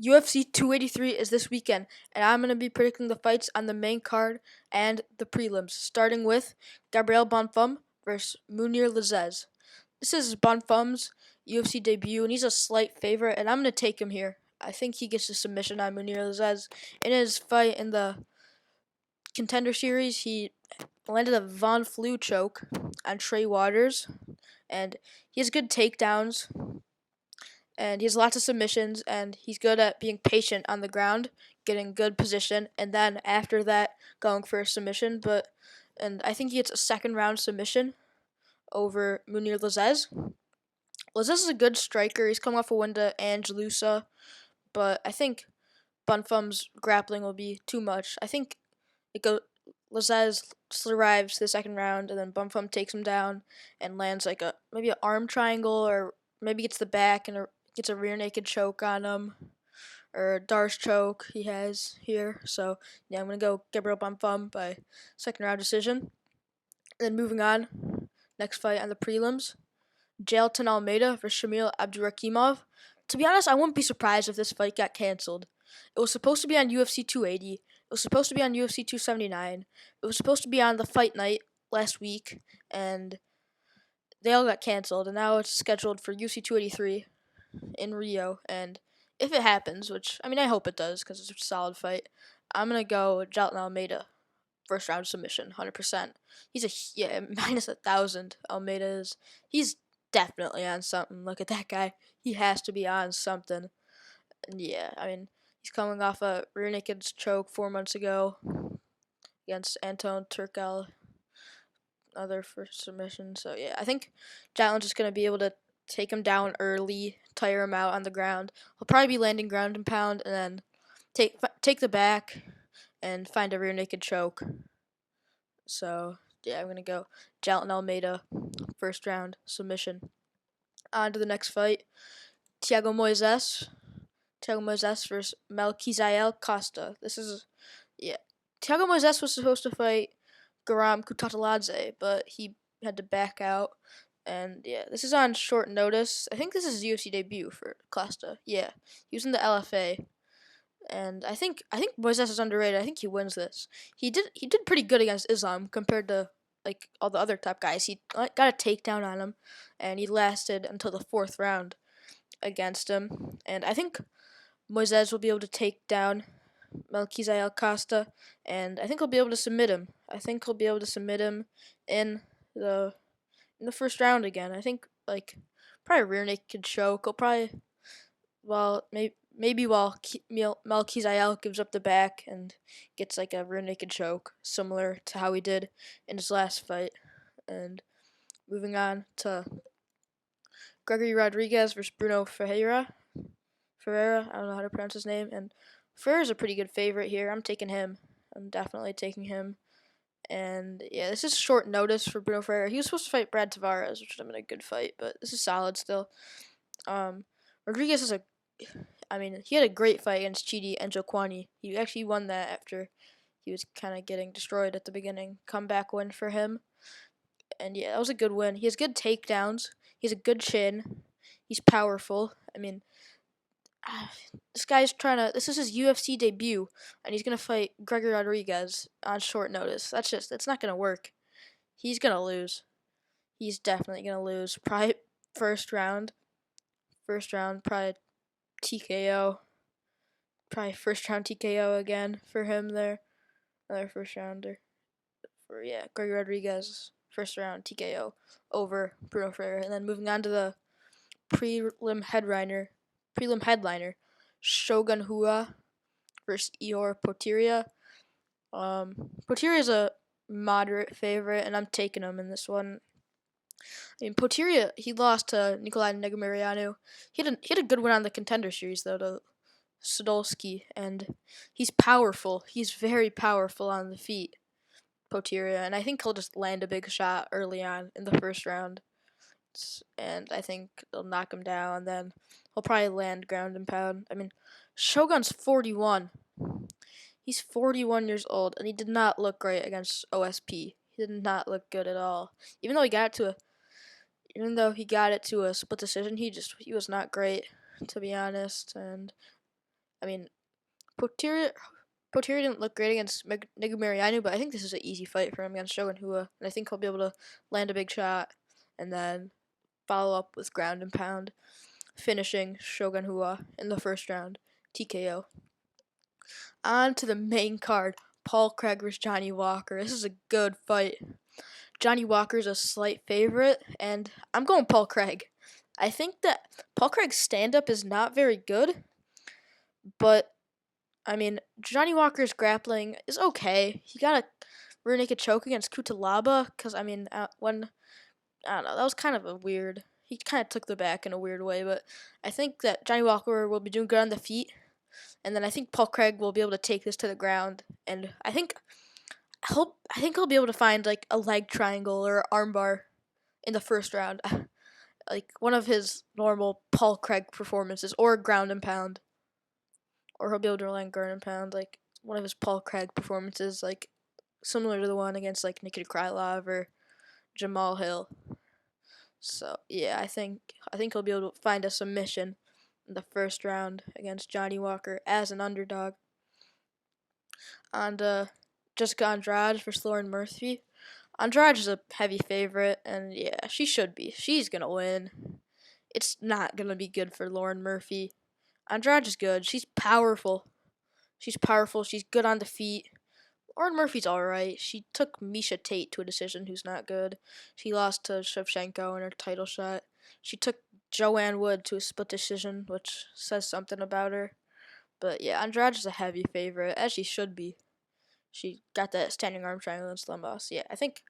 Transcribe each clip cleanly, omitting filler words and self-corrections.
UFC 283 is this weekend, and I'm going to be predicting the fights on the main card and the prelims, starting with Gabriel Bonfim versus Mounir Lazzez. This is Bonfim's UFC debut, and he's a slight favorite, and I'm going to take him here. I think he gets a submission on Mounir Lazzez. In his fight in the Contender Series, he landed a Von Flue choke on Trey Waters, and he has good takedowns, and he has lots of submissions, and he's good at being patient on the ground, getting good position, and then after that going for a submission. And I think he gets a second round submission over Mounir Lazzez. Lazzez is a good striker. He's coming off a win to Angelusa, but I think Bonfim's grappling will be too much. I think Lazzez survives the second round, and then Bonfim takes him down and lands like maybe an arm triangle, or maybe gets the back and gets a rear naked choke on him, or a Darce choke he has here. So yeah, I'm gonna go Gabriel Bonfim by second round decision. And then moving on, next fight on the prelims, Jailton Almeida versus Shamil Abdurakhimov. To be honest, I wouldn't be surprised if this fight got canceled. It was supposed to be on UFC 280. It was supposed to be on UFC 279. It was supposed to be on the fight night last week, and they all got canceled. And now it's scheduled for UFC 283 in Rio. And if it happens, which I hope it does because it's a solid fight, I'm gonna go Jailton Almeida first round submission, 100%. He's minus 1,000. Almeida is. He's definitely on something. Look at that guy. He has to be on something. And yeah, he's coming off a rear naked choke 4 months ago against Anton Turkel, other first submission. So yeah, I think Jailton's just gonna be able to take him down early, tire him out on the ground. He'll probably be landing ground and pound, and then take the back and find a rear naked choke. So yeah, I'm gonna go Jailton Almeida first round submission. On to the next fight, Thiago Moises versus Melquizael Costa. Thiago Moises was supposed to fight Garam Kutataladze, but he had to back out. And yeah, this is on short notice. I think this is his UFC debut for Costa. Yeah, he was in the LFA, and I think Moises is underrated. I think he wins this. He did pretty good against Islam compared to like all the other top guys. He got a takedown on him, and he lasted until the fourth round against him. And I think Moises will be able to take down Melquizael Costa, and I think he'll be able to submit him. I think he'll be able to submit him in the first round again. I think probably rear naked choke. He'll probably maybe while Melquizael gives up the back and gets like a rear naked choke, similar to how he did in his last fight. And moving on to Gregory Rodrigues versus Brunno Ferreira. I don't know how to pronounce his name. And Ferreira's a pretty good favorite here. I'm taking him. I'm definitely taking him. And yeah, this is short notice for Brunno Ferreira. He was supposed to fight Brad Tavares, which would have been a good fight, but this is solid still. Rodrigues is he had a great fight against Chidi and Joquani. He actually won that after he was kind of getting destroyed at the beginning. Comeback win for him. And yeah, that was a good win. He has good takedowns. He has a good chin. He's powerful. This is his UFC debut, and he's going to fight Gregory Rodrigues on short notice. It's not going to work. He's going to lose. He's definitely going to lose. Probably first round, probably TKO. Probably first round TKO again for him there. Another first rounder. Gregory Rodrigues, first round TKO over Brunno Ferreira. And then moving on to the prelim headliner, Shogun Rua versus Ihor Potieria. Potieria is a moderate favorite, and I'm taking him in this one. Potieria, he lost to Nikolai Negumereanu. He had a good win on the Contender Series, though, to Sadolski, and he's powerful. He's very powerful on the feet, Potieria, and I think he'll just land a big shot early on in the first round. And I think they'll knock him down, then he'll probably land ground and pound. Shogun's 41. He's 41 years old, and he did not look great against OSP. He did not look good at all. Even though he got it to a split decision, he was not great, to be honest. And I mean, Potieria didn't look great against Nigumarianu, but I think this is an easy fight for him against Shogun Hua, and I think he'll be able to land a big shot and then follow up with ground and pound, finishing Shogun Hua in the first round, TKO. On to the main card, Paul Craig versus Johnny Walker. This is a good fight. Johnny Walker's a slight favorite, and I'm going Paul Craig. I think that Paul Craig's stand-up is not very good, but I mean, Johnny Walker's grappling is okay. He got a rear naked choke against Kutalaba, because, I mean, I don't know, that was kind of a weird, he kind of took the back in a weird way, but I think that Johnny Walker will be doing good on the feet, and then I think Paul Craig will be able to take this to the ground, and I think he'll be able to find, like, a leg triangle or armbar in the first round, like, one of his normal Paul Craig performances, or ground and pound. Or he'll be able to land ground and pound, like one of his Paul Craig performances, like similar to the one against like Nikita Krylov or Jamahal Hill. So yeah, I think he'll be able to find a submission in the first round against Johnny Walker as an underdog. And Jessica Andrade versus Lauren Murphy. Andrade is a heavy favorite, and yeah, she should be. She's gonna win. It's not gonna be good for Lauren Murphy. Andrade is good. She's powerful. She's good on the feet. Lauren Murphy's alright. She took Miesha Tate to a decision who's not good. She lost to Shevchenko in her title shot. She took Joanne Wood to a split decision, which says something about her. But yeah, Andrade is a heavy favorite, as she should be. She got that standing arm triangle in Slumbos. Yeah, I think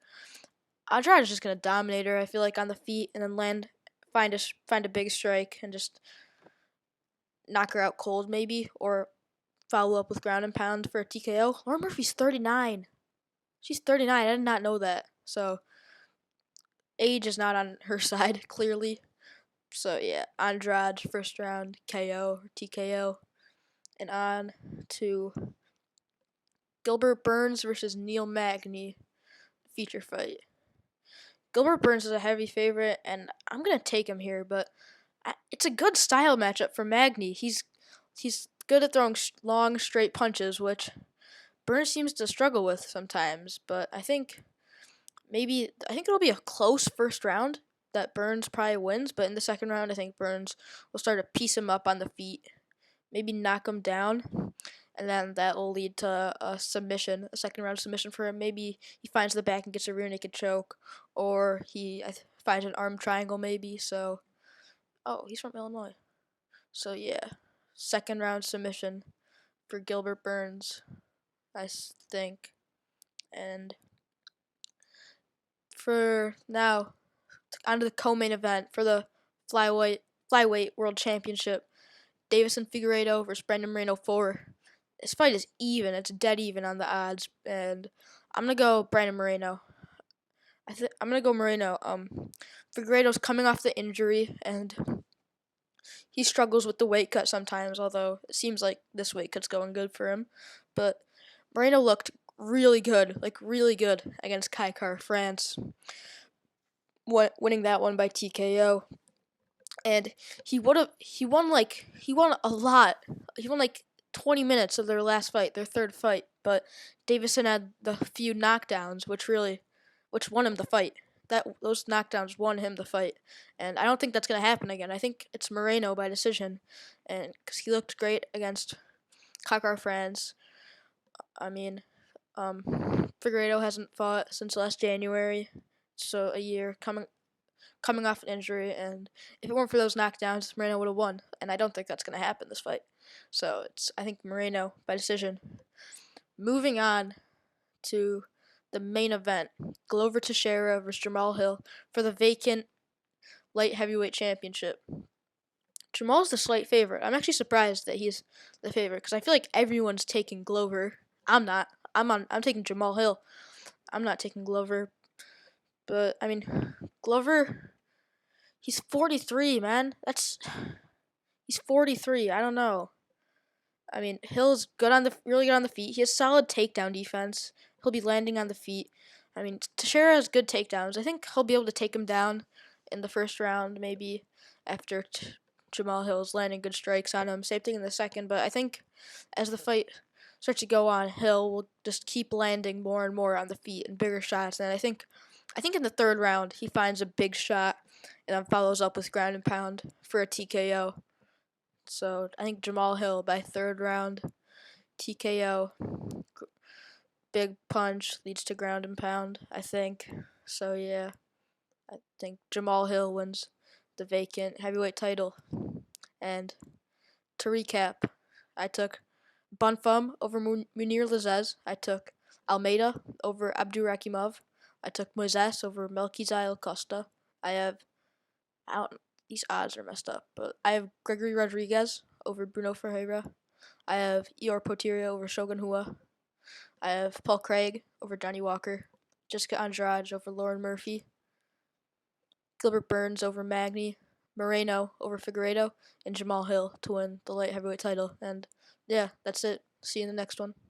Andrade is just gonna dominate her. I feel like on the feet, and then find a big strike and just knock her out cold maybe, or follow up with ground and pound for a TKO. Lauren Murphy's 39. She's 39. I did not know that. So age is not on her side, clearly. So yeah, Andrade first round KO or TKO. And on to Gilbert Burns versus Neil Magny feature fight. Gilbert Burns is a heavy favorite, and I'm gonna take him here, but it's a good style matchup for Magny. He's good at throwing long, straight punches, which Burns seems to struggle with sometimes. But I think it'll be a close first round that Burns probably wins. But in the second round, I think Burns will start to piece him up on the feet, maybe knock him down, and then that will lead to a submission, a second round submission for him. Maybe he finds the back and gets a rear naked choke, or he finds an arm triangle maybe. So, he's from Illinois. So yeah, second round submission for Gilbert Burns, I think. And for now, on to the co-main event for the flyweight world championship. Deiveson Figueiredo versus Brandon Moreno 4. This fight is even. It's dead even on the odds, and I'm gonna go Brandon Moreno. I'm gonna go Moreno. Figueiredo's coming off the injury, and he struggles with the weight cut sometimes. Although it seems like this weight cut's going good for him, but Moreno looked really good against Kaikar France, winning that one by TKO. And he won a lot. He won like 20 minutes of their last fight, their third fight. But Deiveson had the few knockdowns, which won him the fight. Those knockdowns won him the fight, and I don't think that's gonna happen again. I think it's Moreno by decision, and because he looked great against Kakar France. I mean, Figueiredo hasn't fought since last January, so a year coming off an injury, and if it weren't for those knockdowns, Moreno would have won, and I don't think that's going to happen this fight. So I think Moreno by decision. Moving on to the main event, Glover Teixeira versus Jamahal Hill for the vacant light heavyweight championship. Jamal's the slight favorite. I'm actually surprised that he's the favorite because I feel like everyone's taking Glover. I'm not. I'm taking Jamahal Hill. I'm not taking Glover. But I mean, Glover, he's 43, man. He's 43. I don't know. I mean, Hill's really good on the feet. He has solid takedown defense. He'll be landing on the feet. I mean, Teixeira has good takedowns. I think he'll be able to take him down in the first round, maybe after Jamahal is landing good strikes on him. Same thing in the second, but I think as the fight starts to go on, Hill will just keep landing more and more on the feet and bigger shots. And I think in the third round he finds a big shot and then follows up with ground and pound for a TKO. So I think Jamahal by third round TKO, big punch leads to ground and pound, I think. So yeah, I think Jamahal wins the vacant heavyweight title. And to recap, I took Bonfim over Mounir Lazzez. I took Almeida over Abdurakhimov. I took Moises over Melquizael Costa. These odds are messed up, but I have Gregory Rodrigues over Brunno Ferreira. I have Ihor Potieria over Shogun Rua. I have Paul Craig over Johnny Walker. Jessica Andrade over Lauren Murphy. Gilbert Burns over Magny. Moreno over Figueiredo. And Jamahal to win the light heavyweight title. And yeah, that's it. See you in the next one.